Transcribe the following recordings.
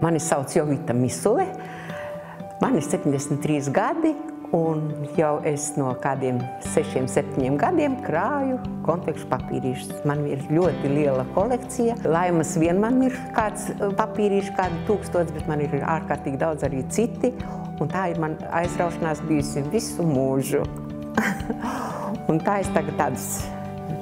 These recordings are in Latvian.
Mani sauc Jovita Misule, man ir 73 gadi, un jau es no kādiem 6–7 gadiem krāju konfekšu papīrīšus. Man ir ļoti liela kolekcija. Laimas vien man ir kāds papīrīši, kādi 1000, bet man ir ārkārtīgi daudz arī citi. Un tā ir man aizraušanās bijusi visu mūžu. Un tā es tagad tādus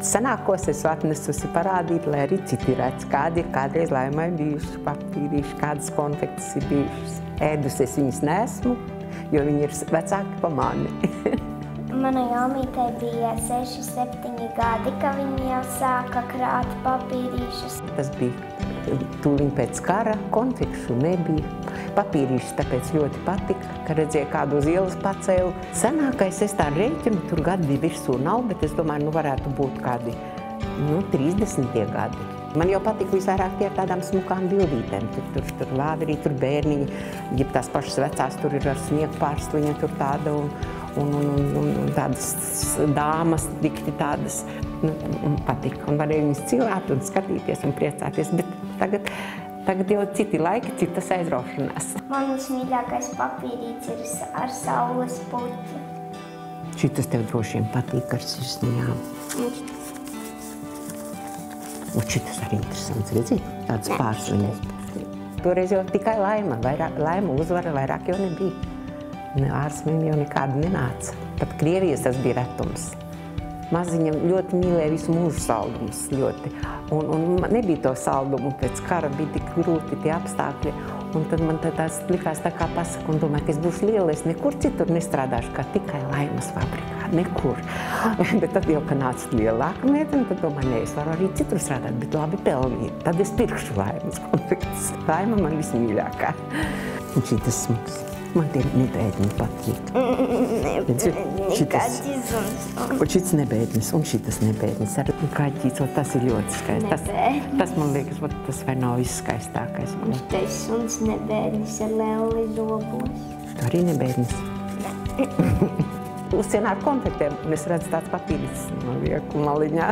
senākos esmu atnesusi parādīt, lai arī citi redz, kādi ir kādreiz Laimai bijuši papīrīši, kādas konfektes ir bijušas. Ēdus es viņas neesmu, jo viņi ir vecāki pa mani. Manai omītei bija 6–7 gadi, ka viņi jau sāka krāt papīrīšus. Tas bija tūliņ pēc kara, konfekšu nebija. Papīrīšus tāpēc ļoti patika, ka redzēju, kādu uz ielas pacēlu. Senākais es tā rēķinu, tur gadi virsū nav, bet es domāju, varētu būt kādi 30. gadi. Man jau patika visvairāk tie ar tādām smukām bildītēm. Tur lāderī, tur bērniņi, ja tās pašas vecās, tur ir ar sniegu pārsliņa, tur tāda un tādas dāmas, dikti tādas, patika. Un varēja viņas cilāt un skatīties un priecāties, bet tagad jau citi laiki, citas aizraušanās. Man vismīļākais papīrīts ir ar saules puķi. Šitas tev droši vien patīk ar sirsniņām. Un šitas arī interesants, redzi? Tāds pārsliņas. Toreiz jau tikai Laima uzvara, vairāk jau nebija. Ārzemēm jau nekāda nenāca. Pat Krievijas tas bija retums. Maziņa ļoti mīlēja visu mūžu saldumus ļoti. Un nebija to saldumu, pēc kara bija tik grūti tie apstākļi. Un tad man tās likās tā kā pasaka un domāju, ka es būšu liela, es nekur citur nestrādāšu, kā tikai Laimas fabrikā, nekur. Bet tad jau, ka nāca lielāka meitene, tad domāju, ne, es varu arī citur strādāt, bet labi pelnīt. Tad es pirkšu Laimas konfektes. Laima man vismīļākā. Un šitas smuks. Man tie nebēdņi patīk. Un šits nebēdnis, un šitas nebēdnis. Ar kaķīts, tas ir ļoti skaists. Tas man liekas, tas vai nav viskaistākais. Un šitais suns nebēdnis ar lelli zobos. Tu arī nebēdnis? Uzcienā ar konfektēm, un es redzu tāds papīris, man lieku maliņā.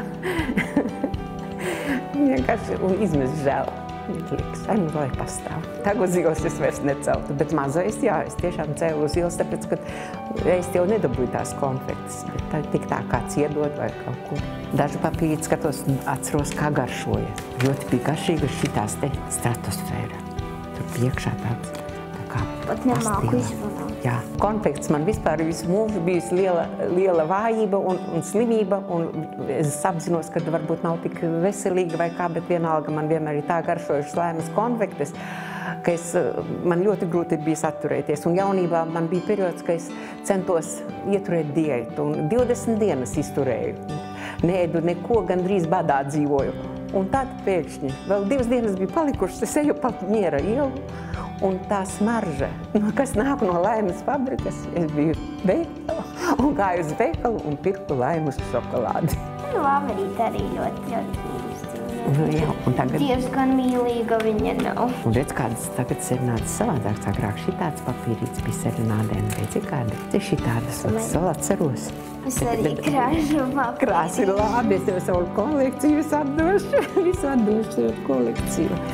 Vienkārši, un izmest žēl. Liekas, nu lai pastāv. Tagad uz ielas es vairs neceltu, bet mazais, jā, es tiešām cēlu uz ielas, tāpēc, ka es jau nedabūju tās konfektes, bet tik tā kāds iedod vai kaut ko. Dažu papīrīt skatos un atceros, kā garšoja. Ļoti bija garšīga šitās te stratosfēra. Tur piekšā tāds, tā kā pat nemāku izrunāt. Jā, konfekts man vispār visu mūžu bijusi liela vājība un slimība, un es apzinos, ka varbūt nav tik veselīga vai kā, bet vienalga man vienmēr ir tā garšojušas Laimas konfektes, ka man ļoti grūti bija atturēties. Un jaunībā man bija periods, ka es centos ieturēt diētu, un 20 dienas izturēju. Neēdu neko, gandrīz badā dzīvoju. Un tad pēkšņi, vēl 2 dienas bija palikušas, es eju pa Miera ielu, un tā smarža, kas nāk no Laimas fabrikas, es biju veikalā un gāju uz veikalu un pirku Laimas šokolādi. Laverīte arī ļoti mīlestīga. Diezgan mīlīga viņa nav. Un redz, kādas tagad serenādes savādāks. Agrāk šitāds papīrīts bija serenādēm. Redzi, kādi te šitādas, vēl atceros. Es arī krāšu papīrīti. Krāsi ir labi, es tev savu kolekciju visu atdošu kolekciju.